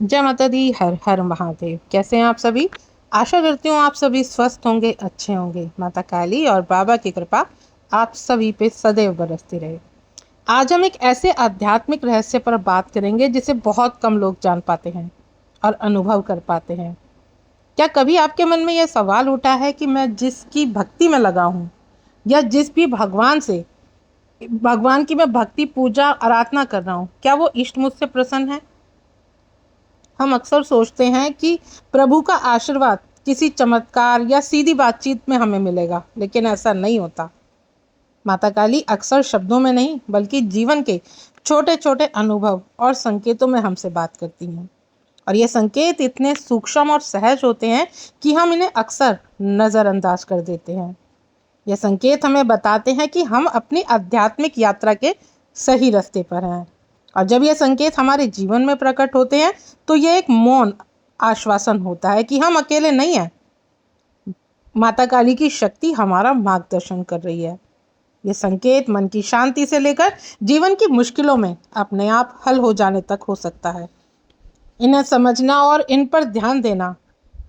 जय माता दी। हर हर महादेव। कैसे हैं आप सभी? आशा करती हूँ आप सभी स्वस्थ होंगे, अच्छे होंगे। माता काली और बाबा की कृपा आप सभी पे सदैव बरसती रहे। आज हम एक ऐसे आध्यात्मिक रहस्य पर बात करेंगे जिसे बहुत कम लोग जान पाते हैं और अनुभव कर पाते हैं। क्या कभी आपके मन में यह सवाल उठा है कि मैं जिसकी भक्ति में लगा हूँ या जिस भी भगवान की मैं भक्ति पूजा आराधना कर रहा हूँ, क्या वो इष्ट मुझसे प्रसन्न है? हम अक्सर सोचते हैं कि प्रभु का आशीर्वाद किसी चमत्कार या सीधी बातचीत में हमें मिलेगा, लेकिन ऐसा नहीं होता। माता काली अक्सर शब्दों में नहीं बल्कि जीवन के छोटे छोटे अनुभव और संकेतों में हमसे बात करती हैं। और ये संकेत इतने सूक्ष्म और सहज होते हैं कि हम इन्हें अक्सर नज़रअंदाज कर देते हैं। ये संकेत हमें बताते हैं कि हम अपनी आध्यात्मिक यात्रा के सही रास्ते पर हैं। और जब ये संकेत हमारे जीवन में प्रकट होते हैं तो ये एक मौन आश्वासन होता है कि हम अकेले नहीं हैं। माता काली की शक्ति हमारा मार्गदर्शन कर रही है। ये संकेत मन की शांति से लेकर जीवन की मुश्किलों में अपने आप हल हो जाने तक हो सकता है। इन्हें समझना और इन पर ध्यान देना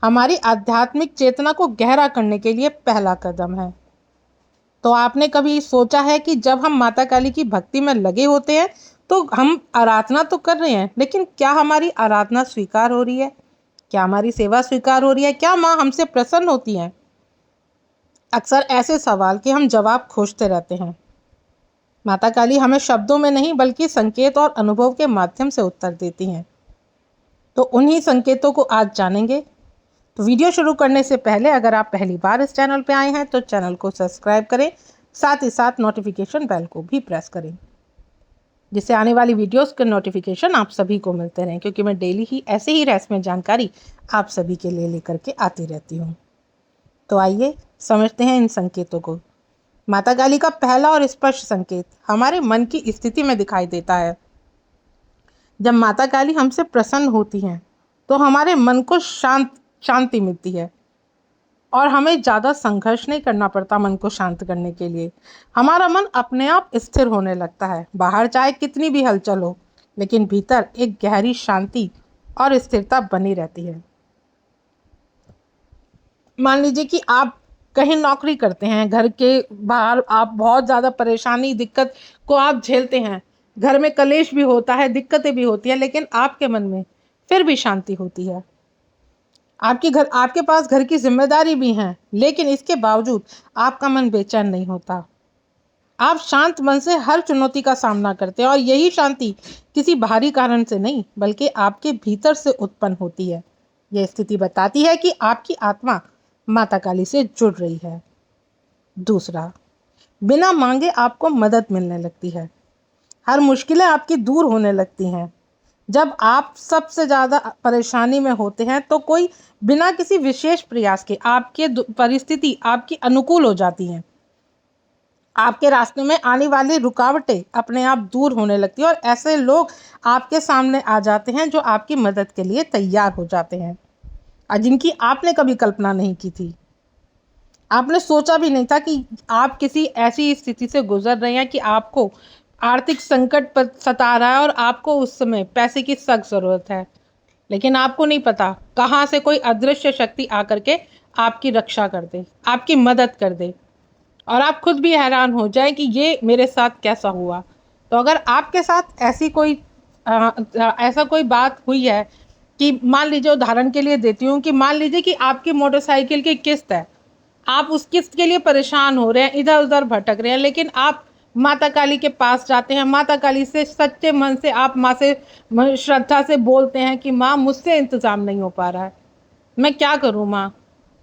हमारी आध्यात्मिक चेतना को गहरा करने के लिए पहला कदम है। तो आपने कभी सोचा है कि जब हम माता काली की भक्ति में लगे होते हैं तो हम आराधना तो कर रहे हैं, लेकिन क्या हमारी आराधना स्वीकार हो रही है? क्या हमारी सेवा स्वीकार हो रही है? क्या माँ हमसे प्रसन्न होती हैं? अक्सर ऐसे सवाल के हम जवाब खोजते रहते हैं। माता काली हमें शब्दों में नहीं बल्कि संकेत और अनुभव के माध्यम से उत्तर देती हैं। तो उन्हीं संकेतों को आज जानेंगे। तो वीडियो शुरू करने से पहले अगर आप पहली बार इस चैनल पर आए हैं तो चैनल को सब्सक्राइब करें, साथ ही साथ नोटिफिकेशन बेल को भी प्रेस करें, जिससे आने वाली वीडियोस के नोटिफिकेशन आप सभी को मिलते रहें, क्योंकि मैं डेली ही ऐसे ही रहस्यमय जानकारी आप सभी के लिए लेकर के आती रहती हूँ। तो आइए समझते हैं इन संकेतों को। माता काली का पहला और स्पष्ट संकेत हमारे मन की स्थिति में दिखाई देता है। जब माता काली हमसे प्रसन्न होती हैं तो हमारे मन को शांति मिलती है और हमें ज़्यादा संघर्ष नहीं करना पड़ता मन को शांत करने के लिए। हमारा मन अपने आप स्थिर होने लगता है। बाहर चाहे कितनी भी हलचल हो, लेकिन भीतर एक गहरी शांति और स्थिरता बनी रहती है। मान लीजिए कि आप कहीं नौकरी करते हैं, घर के बाहर आप बहुत ज़्यादा परेशानी दिक्कत को आप झेलते हैं, घर में कलेश भी होता है, दिक्कतें भी होती हैं, लेकिन आपके मन में फिर भी शांति होती है। आपके पास घर की जिम्मेदारी भी है, लेकिन इसके बावजूद आपका मन बेचैन नहीं होता। आप शांत मन से हर चुनौती का सामना करते हैं और यही शांति किसी बाहरी कारण से नहीं बल्कि आपके भीतर से उत्पन्न होती है। यह स्थिति बताती है कि आपकी आत्मा माता काली से जुड़ रही है। दूसरा, बिना मांगे आपको मदद मिलने लगती है। हर मुश्किलें आपकी दूर होने लगती हैं। जब आप सबसे ज़्यादा परेशानी में होते हैं तो कोई बिना किसी विशेष प्रयास के आपके परिस्थिति आपकी अनुकूल हो जाती हैं। आपके रास्ते में आने वाली रुकावटें अपने आप दूर होने लगती हैं और ऐसे लोग आपके सामने आ जाते हैं जो आपकी मदद के लिए तैयार हो जाते हैं और जिनकी आपने कभी कल्पना नहीं की थी। आपने सोचा भी नहीं था कि आप किसी ऐसी स्थिति से गुजर रहे हैं कि आपको आर्थिक संकट पर सता रहा है और आपको उस समय पैसे की सख्त ज़रूरत है, लेकिन आपको नहीं पता कहाँ से कोई अदृश्य शक्ति आकर के आपकी रक्षा कर दे, आपकी मदद कर दे और आप खुद भी हैरान हो जाए कि ये मेरे साथ कैसा हुआ। तो अगर आपके साथ ऐसा कोई बात हुई है कि मान लीजिए, उदाहरण के लिए देती हूँ कि मान लीजिए कि आपकी मोटरसाइकिल की किस्त है, आप उस किस्त के लिए परेशान हो रहे हैं, इधर उधर भटक रहे हैं, लेकिन आप माता काली के पास जाते हैं, माता काली से सच्चे मन से आप माँ से श्रद्धा से बोलते हैं कि माँ मुझसे इंतज़ाम नहीं हो पा रहा है, मैं क्या करूँ माँ।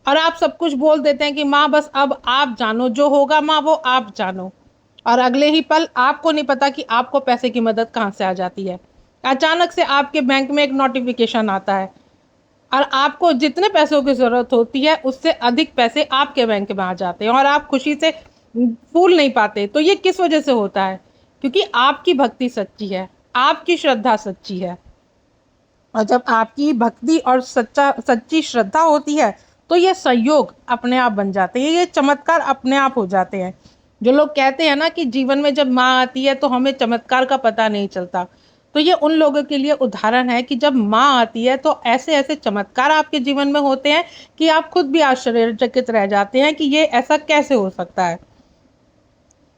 और आप सब कुछ बोल देते हैं कि माँ बस अब आप जानो, जो होगा माँ वो आप जानो। और अगले ही पल आपको नहीं पता कि आपको पैसे की मदद कहाँ से आ जाती है। अचानक से आपके बैंक में एक नोटिफिकेशन आता है और आपको जितने पैसों की ज़रूरत होती है उससे अधिक पैसे आपके बैंक में आ जाते हैं और आप खुशी से फूल नहीं पाते। तो ये किस वजह से होता है? क्योंकि आपकी भक्ति सच्ची है, आपकी श्रद्धा सच्ची है। और जब आपकी भक्ति और सच्ची श्रद्धा होती है तो ये संयोग अपने आप बन जाते हैं, ये चमत्कार अपने आप हो जाते हैं। जो लोग कहते हैं ना कि जीवन में जब माँ आती है तो हमें चमत्कार का पता नहीं चलता, तो ये उन लोगों के लिए उदाहरण है कि जब माँ आती है तो ऐसे ऐसे चमत्कार आपके जीवन में होते हैं कि आप खुद भी आश्चर्यचकित रह जाते हैं कि ये ऐसा कैसे हो सकता है।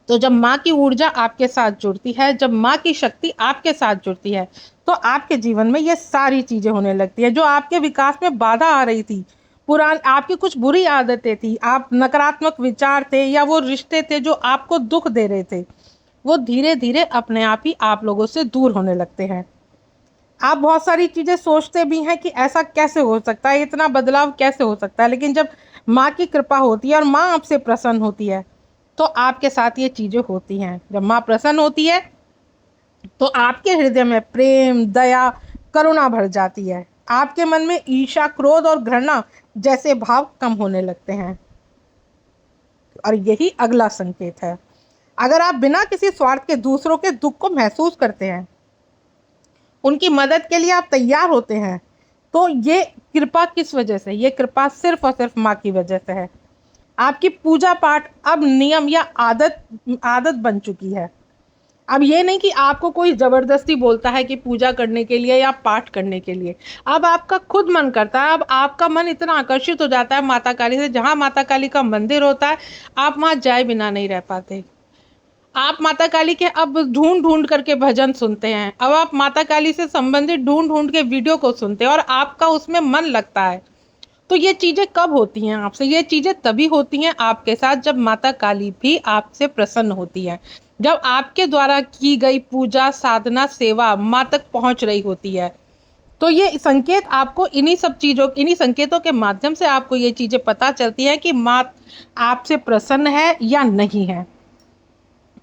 तो जब माँ की ऊर्जा आपके साथ जुड़ती है, जब माँ की शक्ति आपके साथ जुड़ती है, तो आपके जीवन में ये सारी चीजें होने लगती है जो आपके विकास में बाधा आ रही थी। पुरान आपकी कुछ बुरी आदतें थी, आप नकारात्मक विचार थे या वो रिश्ते थे जो आपको दुख दे रहे थे, वो धीरे धीरे अपने आप ही आप लोगों से दूर होने लगते हैं। आप बहुत सारी चीजें सोचते भी हैं कि ऐसा कैसे हो सकता है, इतना बदलाव कैसे हो सकता है, लेकिन जब माँ की कृपा होती है और माँ आपसे प्रसन्न होती है तो आपके साथ ये चीजें होती हैं। जब माँ प्रसन्न होती है तो आपके हृदय में प्रेम, दया, करुणा भर जाती है। आपके मन में ईर्ष्या, क्रोध और घृणा जैसे भाव कम होने लगते हैं। और यही अगला संकेत है। अगर आप बिना किसी स्वार्थ के दूसरों के दुख को महसूस करते हैं, उनकी मदद के लिए आप तैयार होते हैं, तो ये कृपा किस वजह से? ये कृपा सिर्फ और सिर्फ माँ की वजह से है। आपकी पूजा पाठ अब नियम या आदत आदत बन चुकी है। अब ये नहीं कि आपको कोई जबरदस्ती बोलता है कि पूजा करने के लिए या पाठ करने के लिए। अब आपका खुद मन करता है। अब आपका मन इतना आकर्षित हो जाता है माता काली से, जहाँ माता काली का मंदिर होता है आप वहाँ जाए बिना नहीं रह पाते। आप माता काली के अब ढूंढ ढूंढ करके भजन सुनते हैं, अब आप माता काली से संबंधित ढूंढ ढूंढ के वीडियो को सुनते हैं और आपका उसमें मन लगता है। तो ये चीजें कब होती हैं आपसे? ये चीजें तभी होती हैं आपके साथ जब माता काली भी आपसे प्रसन्न होती है, जब आपके द्वारा की गई पूजा, साधना, सेवा माँ तक पहुंच रही होती है। तो ये संकेत आपको इन्हीं संकेतों के माध्यम से आपको ये चीजें पता चलती हैं कि माँ आपसे प्रसन्न है या नहीं है।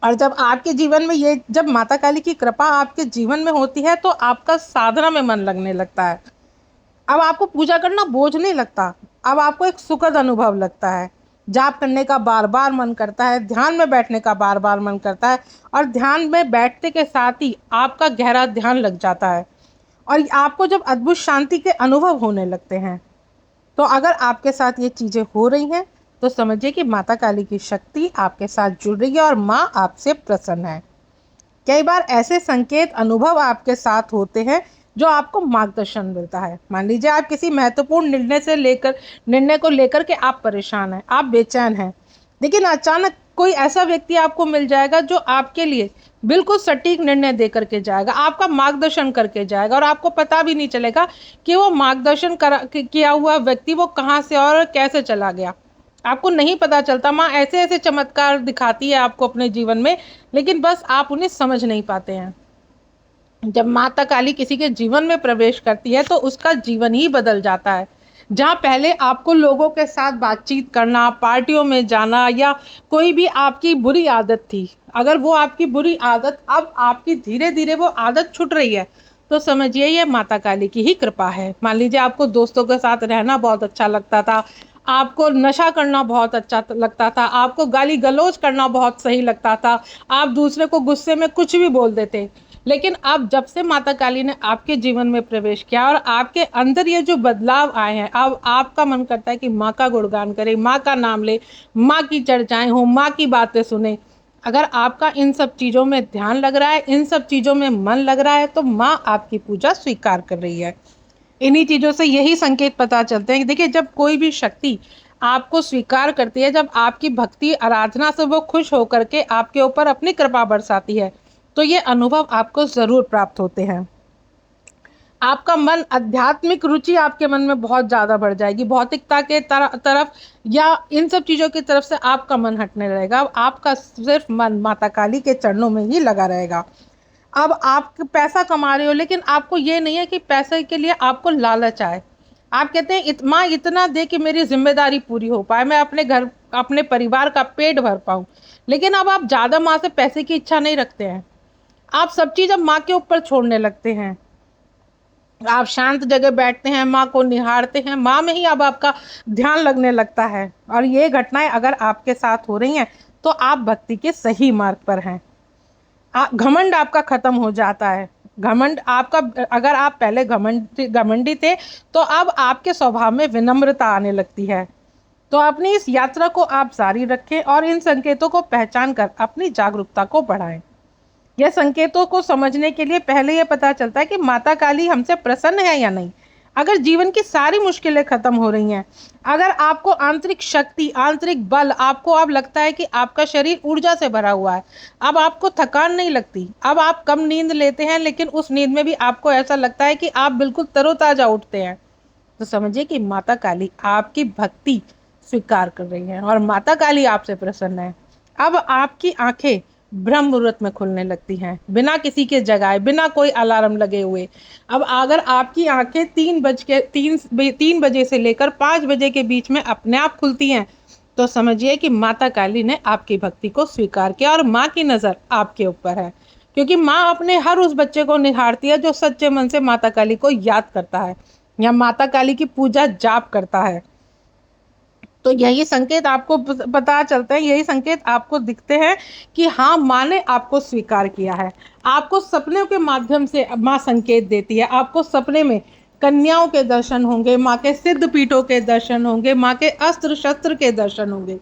और जब आपके जीवन में जब माता काली की कृपा आपके जीवन में होती है तो आपका साधना में मन लगने लगता है। अब आपको पूजा करना बोझ नहीं लगता, अब आपको एक सुखद अनुभव लगता है। जाप करने का बार बार मन करता है, ध्यान में बैठने का बार बार मन करता है, और ध्यान में बैठते के साथ ही आपका गहरा ध्यान लग जाता है और आपको जब अद्भुत शांति के अनुभव होने लगते हैं। तो अगर आपके साथ ये चीज़ें हो रही हैं तो समझिए कि माता काली की शक्ति आपके साथ जुड़ रही है और माँ आपसे प्रसन्न है। कई बार ऐसे संकेत, अनुभव आपके साथ होते हैं जो आपको मार्गदर्शन मिलता है। मान लीजिए आप किसी महत्वपूर्ण निर्णय को लेकर के आप परेशान हैं, आप बेचैन हैं, लेकिन अचानक कोई ऐसा व्यक्ति आपको मिल जाएगा जो आपके लिए बिल्कुल सटीक निर्णय दे करके जाएगा, आपका मार्गदर्शन करके जाएगा और आपको पता भी नहीं चलेगा कि वो मार्गदर्शन किया हुआ व्यक्ति वो कहाँ से और कैसे चला गया। आपको नहीं पता चलता। माँ ऐसे ऐसे चमत्कार दिखाती है आपको अपने जीवन में, लेकिन बस आप उन्हें समझ नहीं पाते हैं। जब माता काली किसी के जीवन में प्रवेश करती है तो उसका जीवन ही बदल जाता है। जहाँ पहले आपको लोगों के साथ बातचीत करना, पार्टियों में जाना या कोई भी आपकी बुरी आदत थी, अगर वो आपकी बुरी आदत अब आपकी धीरे धीरे वो आदत छूट रही है तो समझिए ये माता काली की ही कृपा है। मान लीजिए आपको दोस्तों के साथ रहना बहुत अच्छा लगता था, आपको नशा करना बहुत अच्छा लगता था, आपको गाली गलौज करना बहुत सही लगता था, आप दूसरे को गुस्से में कुछ भी बोल देते, लेकिन अब जब से माता काली ने आपके जीवन में प्रवेश किया और आपके अंदर ये जो बदलाव आए हैं, अब आपका मन करता है कि माँ का गुणगान करें, माँ का नाम ले, माँ की चर्चाएं हो, माँ की बातें सुने। अगर आपका इन सब चीज़ों में ध्यान लग रहा है, इन सब चीज़ों में मन लग रहा है, तो माँ आपकी पूजा स्वीकार कर रही है। इन्हीं चीज़ों से यही संकेत पता चलते हैं कि देखिए, जब कोई भी शक्ति आपको स्वीकार करती है, जब आपकी भक्ति आराधना से वो खुश होकर के आपके ऊपर अपनी कृपा बरसाती है, तो ये अनुभव आपको ज़रूर प्राप्त होते हैं। आपका मन, आध्यात्मिक रुचि आपके मन में बहुत ज़्यादा बढ़ जाएगी, भौतिकता के तरफ या इन सब चीज़ों की तरफ से आपका मन हटने लगेगा। अब आपका सिर्फ मन माता काली के चरणों में ही लगा रहेगा। अब आप पैसा कमा रहे हो, लेकिन आपको ये नहीं है कि पैसे के लिए आपको लालच आए। आप कहते हैं माँ इतना दे कि मेरी जिम्मेदारी पूरी हो पाए, मैं अपने घर, अपने परिवार का पेट भर पाऊँ। लेकिन अब आप ज़्यादा माँ से पैसे की इच्छा नहीं रखते हैं, आप सब चीज़ अब माँ के ऊपर छोड़ने लगते हैं। आप शांत जगह बैठते हैं, माँ को निहारते हैं, माँ में ही अब आपका ध्यान लगने लगता है। और ये घटनाएं अगर आपके साथ हो रही हैं तो आप भक्ति के सही मार्ग पर हैं। घमंड आपका खत्म हो जाता है। घमंड आपका, अगर आप पहले घमंडी थे तो अब आपके स्वभाव में विनम्रता आने लगती है। तो अपनी इस यात्रा को आप जारी रखें और इन संकेतों को पहचान कर अपनी जागरूकता को बढ़ाएं। यह संकेतों को समझने के लिए पहले यह पता चलता है कि माता काली हमसे प्रसन्न है या नहीं। अगर जीवन की सारी मुश्किलें खत्म हो रही हैं, अगर आपको आंतरिक शक्ति, आंतरिक बल, आपको अब लगता है कि आपका शरीर ऊर्जा से भरा हुआ है, अब आपको थकान नहीं लगती, अब आप कम नींद लेते हैं लेकिन उस नींद में भी आपको ऐसा लगता है कि आप बिल्कुल तरोताजा उठते हैं, तो समझिए कि माता काली आपकी भक्ति स्वीकार कर रही है और माता काली आपसे प्रसन्न है। अब आपकी आंखें ब्रह्म मुहूर्त में खुलने लगती हैं, बिना किसी के जगाए, बिना कोई अलार्म लगे हुए। अब अगर आपकी आंखें 3 बजे से लेकर 5 बजे के बीच में अपने आप खुलती हैं, तो समझिए कि माता काली ने आपकी भक्ति को स्वीकार किया और माँ की नज़र आपके ऊपर है, क्योंकि माँ अपने हर उस बच्चे को निहारती है जो सच्चे मन से माता काली को याद करता है या माता काली की पूजा जाप करता है। तो यही संकेत आपको पता चलता है, यही संकेत आपको दिखते हैं कि हाँ, माँ ने आपको स्वीकार किया है। आपको सपने के माध्यम से माँ संकेत देती है। आपको सपने में कन्याओं के दर्शन होंगे, माँ के सिद्ध पीठों के दर्शन होंगे, माँ के अस्त्र शस्त्र के दर्शन होंगे।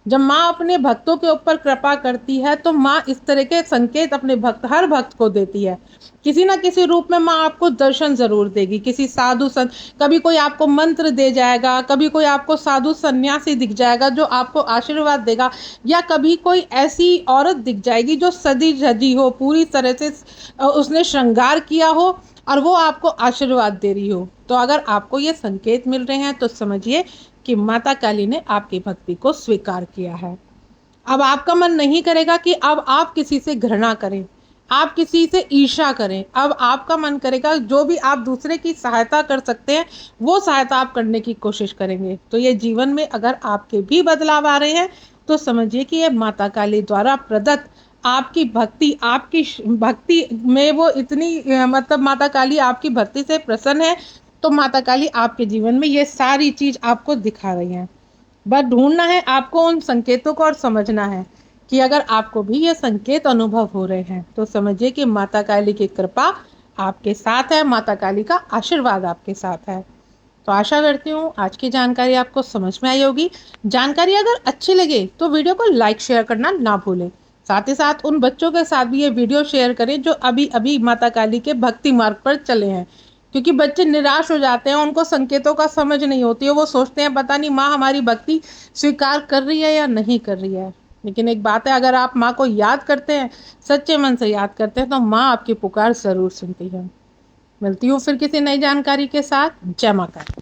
जब माँ अपने भक्तों के ऊपर कृपा करती है तो माँ इस तरह के संकेत अपने हर भक्त को देती है। किसी ना किसी रूप में माँ आपको दर्शन जरूर देगी, किसी साधु संत, कभी कोई आपको मंत्र दे जाएगा, कभी कोई आपको साधु सन्यासी दिख जाएगा जो आपको आशीर्वाद देगा, या कभी कोई ऐसी औरत दिख जाएगी जो सजी धजी हो, पूरी तरह से उसने श्रृंगार किया हो और वो आपको आशीर्वाद दे रही हो। तो अगर आपको ये संकेत मिल रहे हैं तो समझिए कि माता काली ने आपकी भक्ति को स्वीकार किया है। अब आपका मन नहीं करेगा कि अब आप किसी से घृणा करें, आप किसी से ईर्ष्या करें। अब आपका मन करेगा जो भी आप दूसरे की सहायता कर सकते हैं वो सहायता आप करने की कोशिश करेंगे। तो ये जीवन में अगर आपके भी बदलाव आ रहे हैं तो समझिए कि ये माता काली द्वारा प्रदत्त आपकी भक्ति में वो इतनी मतलब माता काली आपकी भक्ति से प्रसन्न है, तो माता काली आपके जीवन में ये सारी चीज आपको दिखा रही हैं। बस ढूंढना है आपको उन संकेतों को और समझना है कि अगर आपको भी ये संकेत अनुभव हो रहे हैं तो समझिए कि माता काली की कृपा आपके साथ है, माता काली का आशीर्वाद आपके साथ है। तो आशा करती हूँ आज की जानकारी आपको समझ में आई होगी। जानकारी अगर अच्छी लगे तो वीडियो को लाइक शेयर करना ना भूलें। साथ ही साथ उन बच्चों के साथ भी ये वीडियो शेयर करें जो अभी अभी माता काली के भक्ति मार्ग पर चले हैं, क्योंकि बच्चे निराश हो जाते हैं, उनको संकेतों का समझ नहीं होती है, वो सोचते हैं पता नहीं माँ हमारी भक्ति स्वीकार कर रही है या नहीं कर रही है। लेकिन एक बात है, अगर आप माँ को याद करते हैं, सच्चे मन से याद करते हैं, तो माँ आपकी पुकार जरूर सुनती है। मिलती हूँ फिर किसी नई जानकारी के साथ। जय माता दी।